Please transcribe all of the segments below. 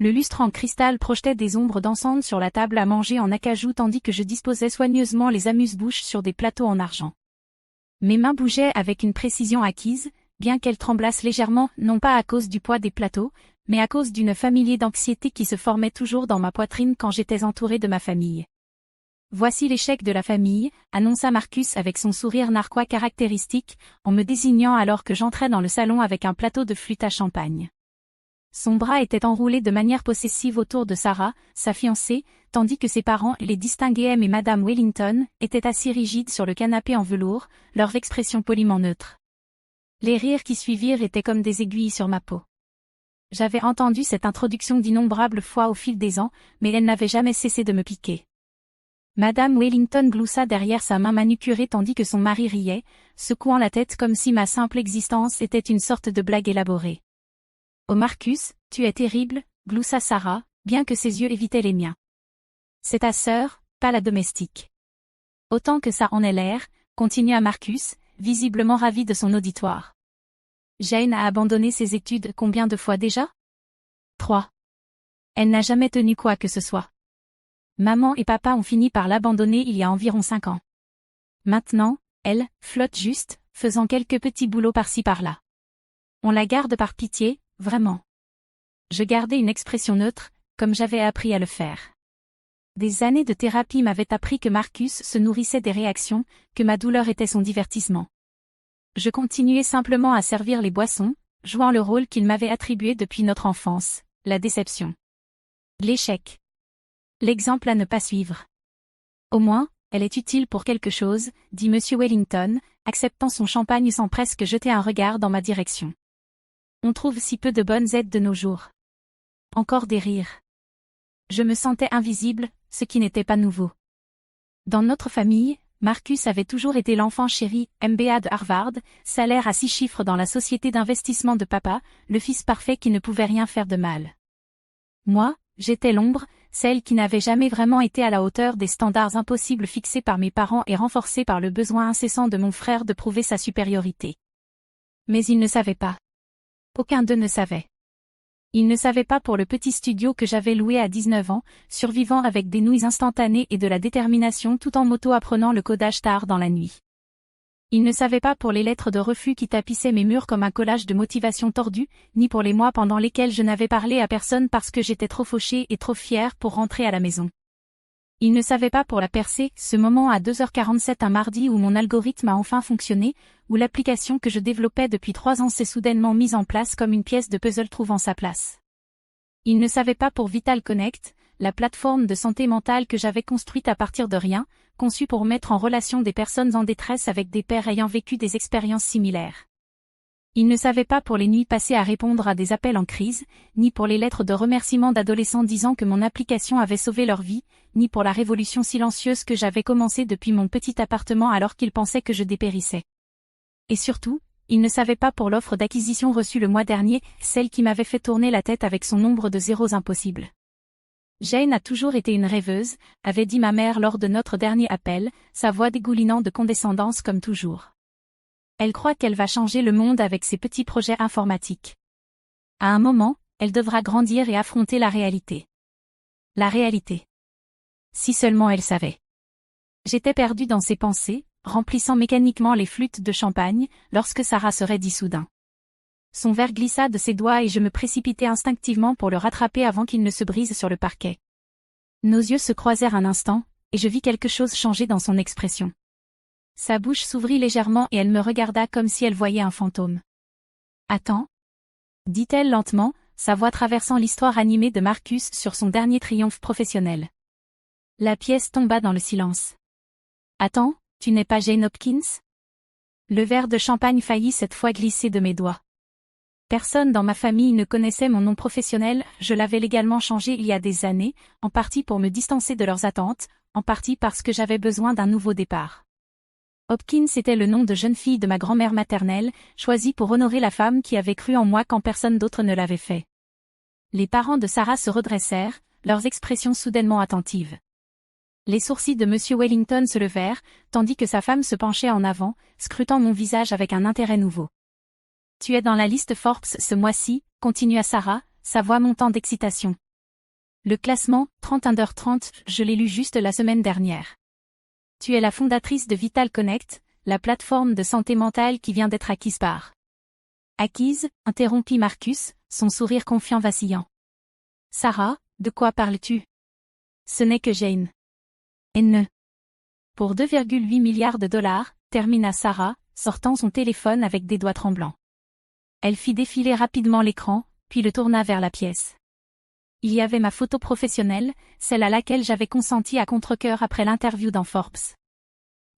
Le lustre en cristal projetait des ombres dansantes sur la table à manger en acajou tandis que je disposais soigneusement les amuse-bouches sur des plateaux en argent. Mes mains bougeaient avec une précision acquise, bien qu'elles tremblassent légèrement, non pas à cause du poids des plateaux, mais à cause d'une familier d'anxiété qui se formait toujours dans ma poitrine quand j'étais entourée de ma famille. Voici l'échec de la famille, annonça Marcus avec son sourire narquois caractéristique, en me désignant alors que j'entrais dans le salon avec un plateau de flûte à champagne. Son bras était enroulé de manière possessive autour de Sarah, sa fiancée, tandis que ses parents, les distingués M et Madame Wellington, étaient assis rigides sur le canapé en velours, leurs expressions poliment neutres. Les rires qui suivirent étaient comme des aiguilles sur ma peau. J'avais entendu cette introduction d'innombrables fois au fil des ans, mais elle n'avait jamais cessé de me piquer. Madame Wellington gloussa derrière sa main manucurée tandis que son mari riait, secouant la tête comme si ma simple existence était une sorte de blague élaborée. « Oh Marcus, tu es terrible », gloussa Sarah, bien que ses yeux évitaient les miens. « C'est ta sœur, pas la domestique. »« Autant que ça en est l'air », continua Marcus, visiblement ravi de son auditoire. « Jane a abandonné ses études combien de fois déjà ? 3. Elle n'a jamais tenu quoi que ce soit. Maman et papa ont fini par l'abandonner il y a environ 5 ans. Maintenant, elle flotte juste, faisant quelques petits boulots par-ci par-là. On la garde par pitié, vraiment. » Je gardais une expression neutre, comme j'avais appris à le faire. Des années de thérapie m'avaient appris que Marcus se nourrissait des réactions, que ma douleur était son divertissement. Je continuais simplement à servir les boissons, jouant le rôle qu'il m'avait attribué depuis notre enfance, la déception. L'échec. L'exemple à ne pas suivre. Au moins, elle est utile pour quelque chose, dit M. Wellington, acceptant son champagne sans presque jeter un regard dans ma direction. On trouve si peu de bonnes aides de nos jours. Encore des rires. Je me sentais invisible, ce qui n'était pas nouveau. Dans notre famille, Marcus avait toujours été l'enfant chéri, MBA de Harvard, salaire à 6 chiffres dans la société d'investissement de papa, le fils parfait qui ne pouvait rien faire de mal. Moi, j'étais l'ombre, celle qui n'avait jamais vraiment été à la hauteur des standards impossibles fixés par mes parents et renforcés par le besoin incessant de mon frère de prouver sa supériorité. Mais ils ne savaient pas. Aucun d'eux ne savait. Ils ne savaient pas pour le petit studio que j'avais loué à 19 ans, survivant avec des nouilles instantanées et de la détermination tout en m'auto-apprenant le codage tard dans la nuit. Ils ne savaient pas pour les lettres de refus qui tapissaient mes murs comme un collage de motivation tordue, ni pour les mois pendant lesquels je n'avais parlé à personne parce que j'étais trop fauchée et trop fière pour rentrer à la maison. Ils ne savaient pas pour la percée, ce moment à 2h47 un mardi où mon algorithme a enfin fonctionné, où l'application que je développais depuis 3 ans s'est soudainement mise en place comme une pièce de puzzle trouvant sa place. Ils ne savaient pas pour Vital Connect, la plateforme de santé mentale que j'avais construite à partir de rien, conçue pour mettre en relation des personnes en détresse avec des pairs ayant vécu des expériences similaires. Ils ne savaient pas pour les nuits passées à répondre à des appels en crise, ni pour les lettres de remerciement d'adolescents disant que mon application avait sauvé leur vie, ni pour la révolution silencieuse que j'avais commencée depuis mon petit appartement alors qu'ils pensaient que je dépérissais. Et surtout, ils ne savaient pas pour l'offre d'acquisition reçue le mois dernier, celle qui m'avait fait tourner la tête avec son nombre de zéros impossibles. Jane a toujours été une rêveuse, avait dit ma mère lors de notre dernier appel, sa voix dégoulinant de condescendance comme toujours. Elle croit qu'elle va changer le monde avec ses petits projets informatiques. À un moment, elle devra grandir et affronter la réalité. La réalité. Si seulement elle savait. J'étais perdue dans ses pensées, remplissant mécaniquement les flûtes de champagne, lorsque Sarah serait dit soudain. Son verre glissa de ses doigts et je me précipitai instinctivement pour le rattraper avant qu'il ne se brise sur le parquet. Nos yeux se croisèrent un instant, et je vis quelque chose changer dans son expression. Sa bouche s'ouvrit légèrement et elle me regarda comme si elle voyait un fantôme. « Attends » dit-elle lentement, sa voix traversant l'histoire animée de Marcus sur son dernier triomphe professionnel. La pièce tomba dans le silence. « Attends, tu n'es pas Jane Hopkins ?» Le verre de champagne faillit cette fois glisser de mes doigts. Personne dans ma famille ne connaissait mon nom professionnel, je l'avais légalement changé il y a des années, en partie pour me distancer de leurs attentes, en partie parce que j'avais besoin d'un nouveau départ. Hopkins était le nom de jeune fille de ma grand-mère maternelle, choisi pour honorer la femme qui avait cru en moi quand personne d'autre ne l'avait fait. Les parents de Sarah se redressèrent, leurs expressions soudainement attentives. Les sourcils de M. Wellington se levèrent, tandis que sa femme se penchait en avant, scrutant mon visage avec un intérêt nouveau. « Tu es dans la liste Forbes ce mois-ci », continua Sarah, sa voix montant d'excitation. Le classement, 30 under 30, je l'ai lu juste la semaine dernière. Tu es la fondatrice de Vital Connect, la plateforme de santé mentale qui vient d'être acquise par. Acquise, interrompit Marcus, son sourire confiant vacillant. Sarah, de quoi parles-tu? Ce n'est que Jane. N. Pour 2,8 milliards de dollars, termina Sarah, sortant son téléphone avec des doigts tremblants. Elle fit défiler rapidement l'écran, puis le tourna vers la pièce. Il y avait ma photo professionnelle, celle à laquelle j'avais consenti à contre-cœur après l'interview dans Forbes.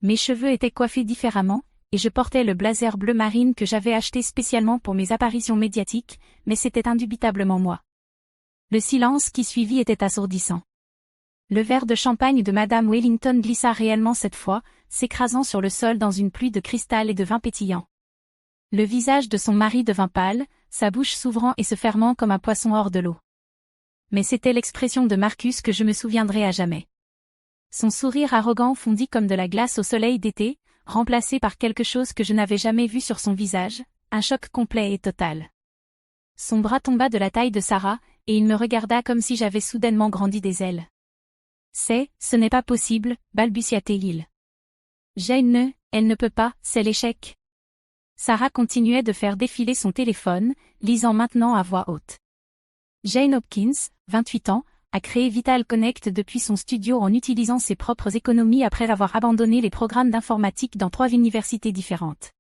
Mes cheveux étaient coiffés différemment, et je portais le blazer bleu marine que j'avais acheté spécialement pour mes apparitions médiatiques, mais c'était indubitablement moi. Le silence qui suivit était assourdissant. Le verre de champagne de Madame Wellington glissa réellement cette fois, s'écrasant sur le sol dans une pluie de cristal et de vin pétillant. Le visage de son mari devint pâle, sa bouche s'ouvrant et se fermant comme un poisson hors de l'eau. Mais c'était l'expression de Marcus que je me souviendrai à jamais. Son sourire arrogant fondit comme de la glace au soleil d'été, remplacé par quelque chose que je n'avais jamais vu sur son visage, un choc complet et total. Son bras tomba de la taille de Sarah, et il me regarda comme si j'avais soudainement grandi des ailes. Ce n'est pas possible, balbutia-t-il. Jane, elle ne peut pas, c'est l'échec. Sarah continuait de faire défiler son téléphone, lisant maintenant à voix haute. Jane Hopkins, 28 ans, a créé Vital Connect depuis son studio en utilisant ses propres économies après avoir abandonné les programmes d'informatique dans 3 universités différentes.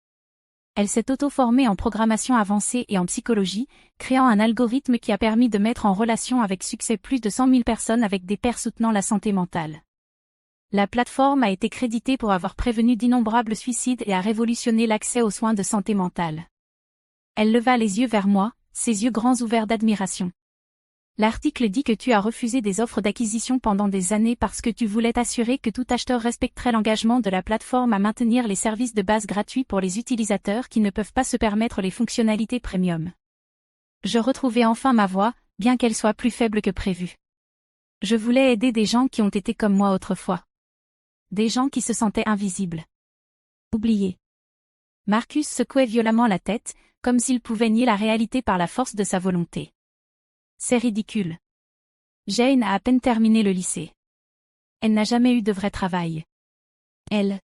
Elle s'est auto-formée en programmation avancée et en psychologie, créant un algorithme qui a permis de mettre en relation avec succès plus de 100 000 personnes avec des pairs soutenant la santé mentale. La plateforme a été créditée pour avoir prévenu d'innombrables suicides et a révolutionné l'accès aux soins de santé mentale. Elle leva les yeux vers moi, ses yeux grands ouverts d'admiration. L'article dit que tu as refusé des offres d'acquisition pendant des années parce que tu voulais t'assurer que tout acheteur respecterait l'engagement de la plateforme à maintenir les services de base gratuits pour les utilisateurs qui ne peuvent pas se permettre les fonctionnalités premium. Je retrouvais enfin ma voix, bien qu'elle soit plus faible que prévu. Je voulais aider des gens qui ont été comme moi autrefois. Des gens qui se sentaient invisibles. Oubliés. Marcus secouait violemment la tête, comme s'il pouvait nier la réalité par la force de sa volonté. C'est ridicule. Jane a à peine terminé le lycée. Elle n'a jamais eu de vrai travail. Elle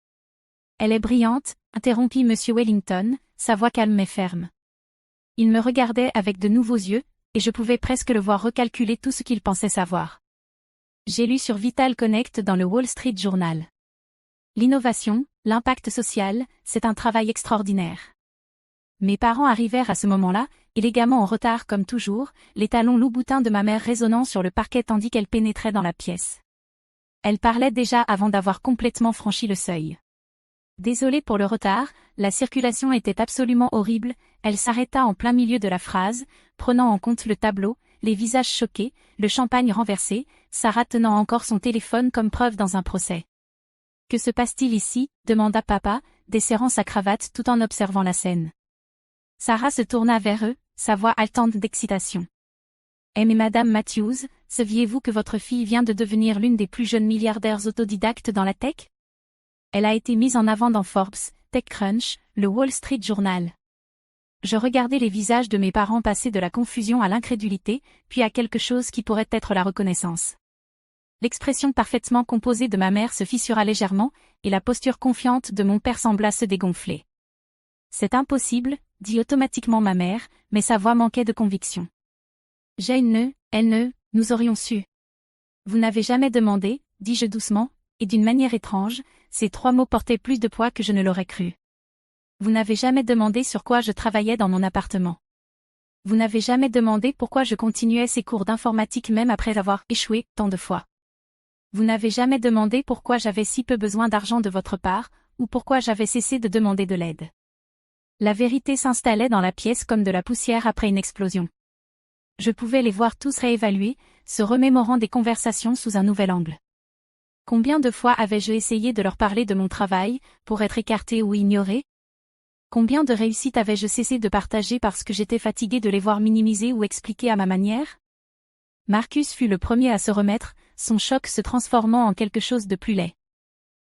est brillante, interrompit M. Wellington, sa voix calme mais ferme. Il me regardait avec de nouveaux yeux, et je pouvais presque le voir recalculer tout ce qu'il pensait savoir. J'ai lu sur Vital Connect dans le Wall Street Journal. L'innovation, l'impact social, c'est un travail extraordinaire. Mes parents arrivèrent à ce moment-là, élégamment en retard comme toujours, les talons loup-boutins de ma mère résonnant sur le parquet tandis qu'elle pénétrait dans la pièce. Elle parlait déjà avant d'avoir complètement franchi le seuil. Désolée pour le retard, la circulation était absolument horrible, elle s'arrêta en plein milieu de la phrase, prenant en compte le tableau, les visages choqués, le champagne renversé, Sarah tenant encore son téléphone comme preuve dans un procès. « Que se passe-t-il ici ?» demanda papa, desserrant sa cravate tout en observant la scène. Sarah se tourna vers eux, sa voix haletante d'excitation. « Mais Madame Matthews, saviez-vous que votre fille vient de devenir l'une des plus jeunes milliardaires autodidactes dans la tech? Elle a été mise en avant dans Forbes, TechCrunch, le Wall Street Journal. » Je regardais les visages de mes parents passer de la confusion à l'incrédulité, puis à quelque chose qui pourrait être la reconnaissance. L'expression parfaitement composée de ma mère se fissura légèrement, et la posture confiante de mon père sembla se dégonfler. « C'est impossible, » dit automatiquement ma mère, mais sa voix manquait de conviction. « Jane, nous aurions su. »« Vous n'avez jamais demandé, » dis-je doucement, et d'une manière étrange, ces 3 mots portaient plus de poids que je ne l'aurais cru. « Vous n'avez jamais demandé sur quoi je travaillais dans mon appartement. Vous n'avez jamais demandé pourquoi je continuais ces cours d'informatique même après avoir échoué tant de fois. Vous n'avez jamais demandé pourquoi j'avais si peu besoin d'argent de votre part, ou pourquoi j'avais cessé de demander de l'aide. » La vérité s'installait dans la pièce comme de la poussière après une explosion. Je pouvais les voir tous réévaluer, se remémorant des conversations sous un nouvel angle. Combien de fois avais-je essayé de leur parler de mon travail, pour être écarté ou ignoré? Combien de réussites avais-je cessé de partager parce que j'étais fatigué de les voir minimiser ou expliquer à ma manière? Marcus fut le premier à se remettre, son choc se transformant en quelque chose de plus laid.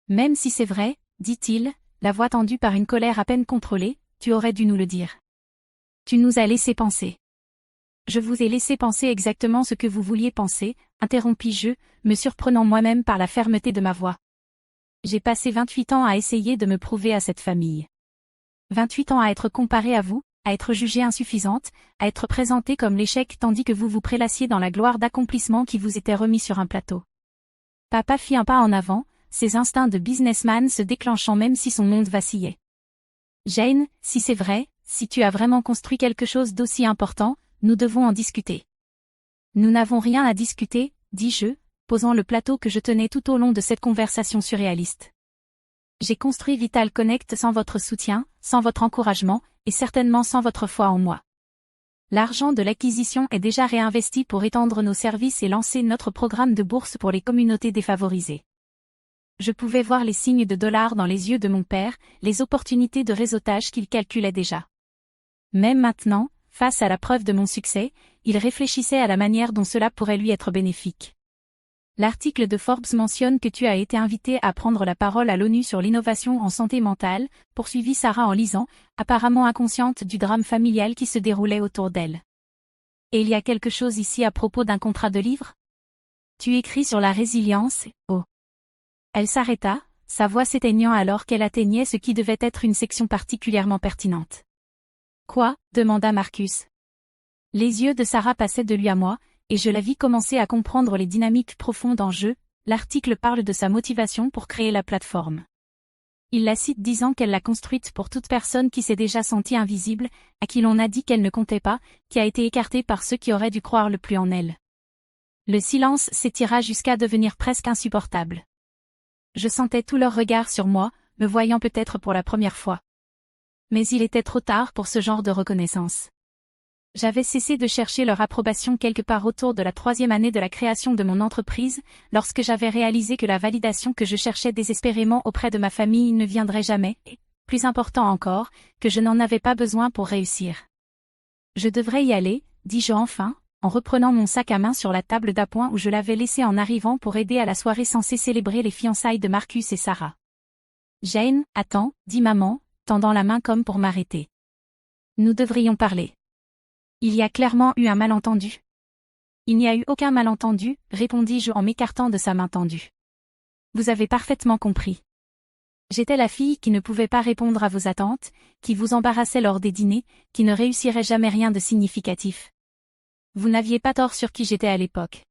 Même si c'est vrai, dit-il, la voix tendue par une colère à peine contrôlée, tu aurais dû nous le dire. Tu nous as laissé penser. Je vous ai laissé penser exactement ce que vous vouliez penser, interrompis-je, me surprenant moi-même par la fermeté de ma voix. J'ai passé 28 ans à essayer de me prouver à cette famille. 28 ans à être comparée à vous, à être jugée insuffisante, à être présentée comme l'échec tandis que vous vous prélassiez dans la gloire d'accomplissement qui vous était remis sur un plateau. Papa fit un pas en avant, ses instincts de businessman se déclenchant même si son monde vacillait. Jane, si c'est vrai, si tu as vraiment construit quelque chose d'aussi important, nous devons en discuter. Nous n'avons rien à discuter, dis-je, posant le plateau que je tenais tout au long de cette conversation surréaliste. J'ai construit Vital Connect sans votre soutien, sans votre encouragement, et certainement sans votre foi en moi. L'argent de l'acquisition est déjà réinvesti pour étendre nos services et lancer notre programme de bourse pour les communautés défavorisées. Je pouvais voir les signes de dollars dans les yeux de mon père, les opportunités de réseautage qu'il calculait déjà. Même maintenant, face à la preuve de mon succès, il réfléchissait à la manière dont cela pourrait lui être bénéfique. L'article de Forbes mentionne que tu as été invité à prendre la parole à l'ONU sur l'innovation en santé mentale, poursuivit Sarah en lisant, apparemment inconsciente du drame familial qui se déroulait autour d'elle. Et il y a quelque chose ici à propos d'un contrat de livre? Tu écris sur la résilience, oh. Elle s'arrêta, sa voix s'éteignant alors qu'elle atteignait ce qui devait être une section particulièrement pertinente. Quoi? Demanda Marcus. Les yeux de Sarah passaient de lui à moi, et je la vis commencer à comprendre les dynamiques profondes en jeu. L'article parle de sa motivation pour créer la plateforme. Il la cite disant qu'elle l'a construite pour toute personne qui s'est déjà sentie invisible, à qui l'on a dit qu'elle ne comptait pas, qui a été écartée par ceux qui auraient dû croire le plus en elle. Le silence s'étira jusqu'à devenir presque insupportable. Je sentais tout leur regard sur moi, me voyant peut-être pour la première fois. Mais il était trop tard pour ce genre de reconnaissance. J'avais cessé de chercher leur approbation quelque part autour de la 3e année de la création de mon entreprise, lorsque j'avais réalisé que la validation que je cherchais désespérément auprès de ma famille ne viendrait jamais, et, plus important encore, que je n'en avais pas besoin pour réussir. Je devrais y aller, dis-je enfin, en reprenant mon sac à main sur la table d'appoint où je l'avais laissé en arrivant pour aider à la soirée censée célébrer les fiançailles de Marcus et Sarah. Jane, attends, dit maman, tendant la main comme pour m'arrêter. Nous devrions parler. Il y a clairement eu un malentendu. Il n'y a eu aucun malentendu, répondis-je en m'écartant de sa main tendue. Vous avez parfaitement compris. J'étais la fille qui ne pouvait pas répondre à vos attentes, qui vous embarrassait lors des dîners, qui ne réussirait jamais rien de significatif. Vous n'aviez pas tort sur qui j'étais à l'époque.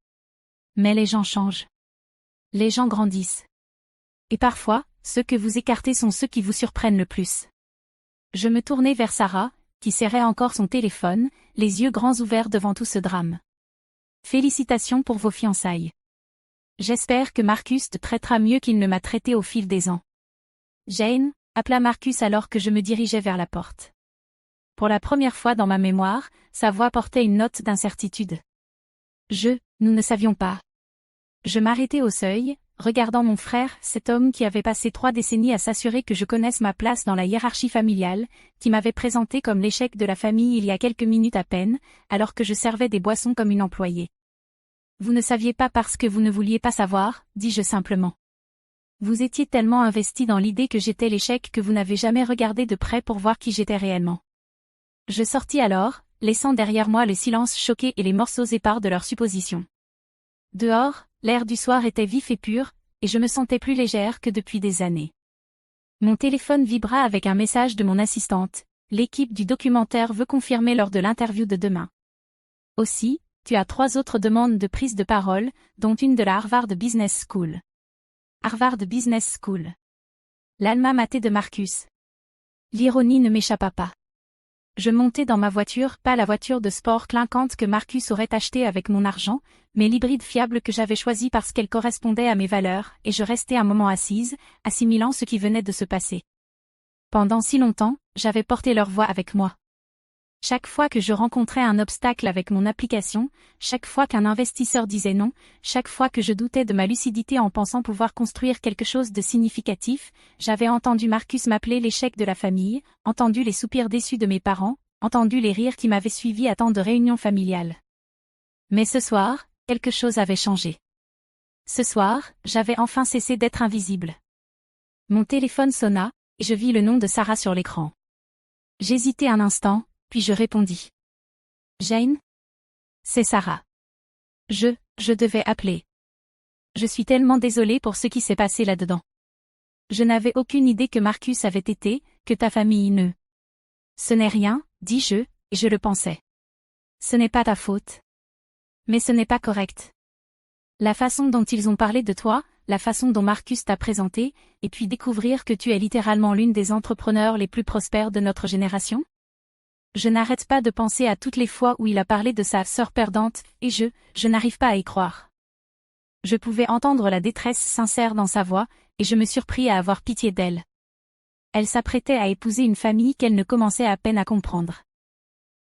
Mais les gens changent. Les gens grandissent. Et parfois, ceux que vous écartez sont ceux qui vous surprennent le plus. Je me tournai vers Sarah, qui serrait encore son téléphone, les yeux grands ouverts devant tout ce drame. Félicitations pour vos fiançailles. J'espère que Marcus te traitera mieux qu'il ne m'a traité au fil des ans. Jane, appela Marcus alors que je me dirigeais vers la porte. Pour la première fois dans ma mémoire, sa voix portait une note d'incertitude. Nous ne savions pas. Je m'arrêtai au seuil, regardant mon frère, cet homme qui avait passé 3 décennies à s'assurer que je connaisse ma place dans la hiérarchie familiale, qui m'avait présenté comme l'échec de la famille il y a quelques minutes à peine, alors que je servais des boissons comme une employée. Vous ne saviez pas parce que vous ne vouliez pas savoir, dis-je simplement. Vous étiez tellement investi dans l'idée que j'étais l'échec que vous n'avez jamais regardé de près pour voir qui j'étais réellement. Je sortis alors, laissant derrière moi le silence choqué et les morceaux épars de leurs suppositions. Dehors, l'air du soir était vif et pur, et je me sentais plus légère que depuis des années. Mon téléphone vibra avec un message de mon assistante. L'équipe du documentaire veut confirmer lors de l'interview de demain. Aussi, tu as 3 autres demandes de prise de parole, dont une de la Harvard Business School. Harvard Business School. L'alma mater de Marcus. L'ironie ne m'échappa pas. Je montai dans ma voiture, pas la voiture de sport clinquante que Marcus aurait achetée avec mon argent, mais l'hybride fiable que j'avais choisi parce qu'elle correspondait à mes valeurs, et je restai un moment assise, assimilant ce qui venait de se passer. Pendant si longtemps, j'avais porté leur voix avec moi. Chaque fois que je rencontrais un obstacle avec mon application, chaque fois qu'un investisseur disait non, chaque fois que je doutais de ma lucidité en pensant pouvoir construire quelque chose de significatif, j'avais entendu Marcus m'appeler l'échec de la famille, entendu les soupirs déçus de mes parents, entendu les rires qui m'avaient suivi à tant de réunions familiales. Mais ce soir, quelque chose avait changé. Ce soir, j'avais enfin cessé d'être invisible. Mon téléphone sonna, et je vis le nom de Sarah sur l'écran. J'hésitai un instant, puis je répondis. Jane? C'est Sarah. Je devais appeler. Je suis tellement désolée pour ce qui s'est passé là-dedans. Je n'avais aucune idée que Marcus avait été, que ta famille ne. Ce n'est rien, dis-je, et je le pensais. Ce n'est pas ta faute. Mais ce n'est pas correct. La façon dont ils ont parlé de toi, la façon dont Marcus t'a présenté, et puis découvrir que tu es littéralement l'une des entrepreneurs les plus prospères de notre génération? Je n'arrête pas de penser à toutes les fois où il a parlé de sa sœur perdante, et je n'arrive pas à y croire. Je pouvais entendre la détresse sincère dans sa voix, et je me surpris à avoir pitié d'elle. Elle s'apprêtait à épouser une famille qu'elle ne commençait à peine à comprendre.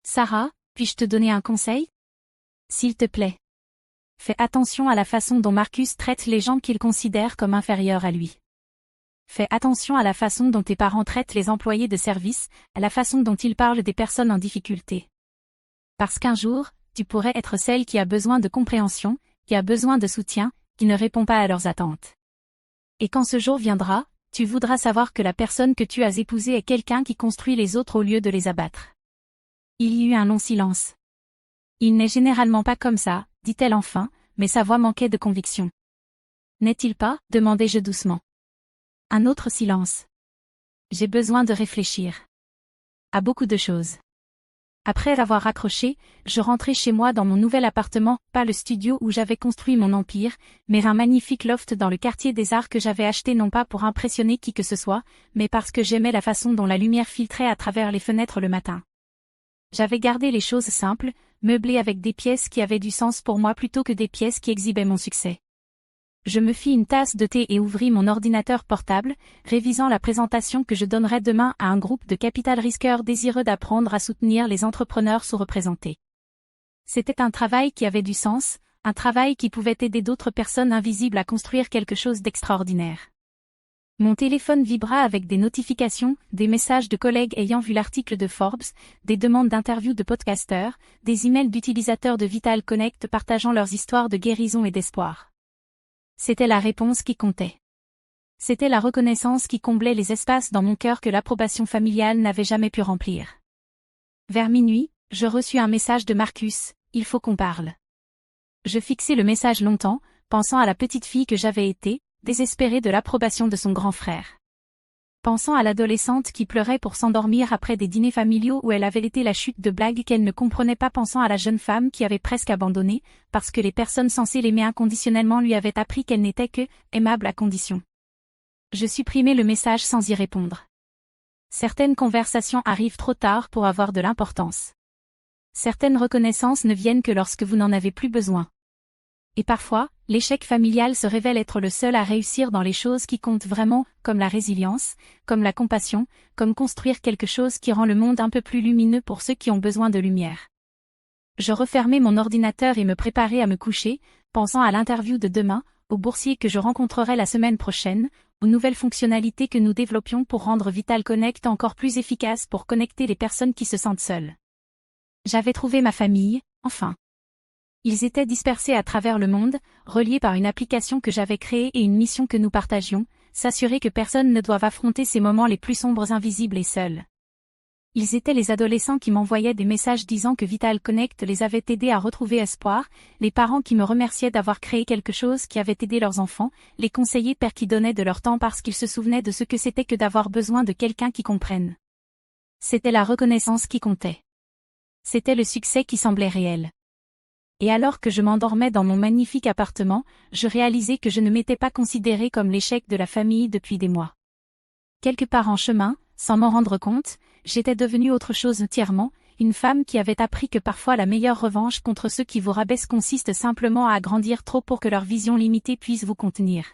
Sarah, puis-je te donner un conseil? S'il te plaît. Fais attention à la façon dont Marcus traite les gens qu'il considère comme inférieurs à lui. Fais attention à la façon dont tes parents traitent les employés de service, à la façon dont ils parlent des personnes en difficulté. Parce qu'un jour, tu pourrais être celle qui a besoin de compréhension, qui a besoin de soutien, qui ne répond pas à leurs attentes. Et quand ce jour viendra, tu voudras savoir que la personne que tu as épousée est quelqu'un qui construit les autres au lieu de les abattre. Il y eut un long silence. Il n'est généralement pas comme ça, dit-elle enfin, mais sa voix manquait de conviction. N'est-il pas? Demandai-je doucement. Un autre silence. J'ai besoin de réfléchir. À beaucoup de choses. Après avoir raccroché, je rentrai chez moi dans mon nouvel appartement, pas le studio où j'avais construit mon empire, mais un magnifique loft dans le quartier des Arts que j'avais acheté non pas pour impressionner qui que ce soit, mais parce que j'aimais la façon dont la lumière filtrait à travers les fenêtres le matin. J'avais gardé les choses simples, meublées avec des pièces qui avaient du sens pour moi plutôt que des pièces qui exhibaient mon succès. Je me fis une tasse de thé et ouvris mon ordinateur portable, révisant la présentation que je donnerais demain à un groupe de capital risqueurs désireux d'apprendre à soutenir les entrepreneurs sous-représentés. C'était un travail qui avait du sens, un travail qui pouvait aider d'autres personnes invisibles à construire quelque chose d'extraordinaire. Mon téléphone vibra avec des notifications, des messages de collègues ayant vu l'article de Forbes, des demandes d'interviews de podcasteurs, des emails d'utilisateurs de Vital Connect partageant leurs histoires de guérison et d'espoir. C'était la réponse qui comptait. C'était la reconnaissance qui comblait les espaces dans mon cœur que l'approbation familiale n'avait jamais pu remplir. Vers minuit, je reçus un message de Marcus, « Il faut qu'on parle ». Je fixai le message longtemps, pensant à la petite fille que j'avais été, désespérée de l'approbation de son grand frère. Pensant à l'adolescente qui pleurait pour s'endormir après des dîners familiaux où elle avait été la chute de blagues qu'elle ne comprenait pas, pensant à la jeune femme qui avait presque abandonné, parce que les personnes censées l'aimer inconditionnellement lui avaient appris qu'elle n'était que aimable à condition. Je supprimai le message sans y répondre. Certaines conversations arrivent trop tard pour avoir de l'importance. Certaines reconnaissances ne viennent que lorsque vous n'en avez plus besoin. Et parfois, l'échec familial se révèle être le seul à réussir dans les choses qui comptent vraiment, comme la résilience, comme la compassion, comme construire quelque chose qui rend le monde un peu plus lumineux pour ceux qui ont besoin de lumière. Je refermai mon ordinateur et me préparai à me coucher, pensant à l'interview de demain, au boursier que je rencontrerai la semaine prochaine, aux nouvelles fonctionnalités que nous développions pour rendre Vital Connect encore plus efficace pour connecter les personnes qui se sentent seules. J'avais trouvé ma famille, enfin. Ils étaient dispersés à travers le monde, reliés par une application que j'avais créée et une mission que nous partagions, s'assurer que personne ne doive affronter ces moments les plus sombres, invisibles et seuls. Ils étaient les adolescents qui m'envoyaient des messages disant que Vital Connect les avait aidés à retrouver espoir, les parents qui me remerciaient d'avoir créé quelque chose qui avait aidé leurs enfants, les conseillers pères qui donnaient de leur temps parce qu'ils se souvenaient de ce que c'était que d'avoir besoin de quelqu'un qui comprenne. C'était la reconnaissance qui comptait. C'était le succès qui semblait réel. Et alors que je m'endormais dans mon magnifique appartement, je réalisais que je ne m'étais pas considérée comme l'échec de la famille depuis des mois. Quelque part en chemin, sans m'en rendre compte, j'étais devenue autre chose entièrement, une femme qui avait appris que parfois la meilleure revanche contre ceux qui vous rabaissent consiste simplement à agrandir trop pour que leur vision limitée puisse vous contenir.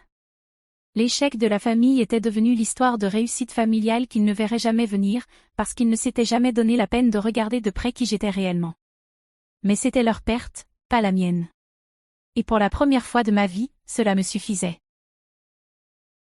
L'échec de la famille était devenu l'histoire de réussite familiale qu'ils ne verraient jamais venir, parce qu'ils ne s'étaient jamais donné la peine de regarder de près qui j'étais réellement. Mais c'était leur perte, pas la mienne. Et pour la première fois de ma vie, cela me suffisait.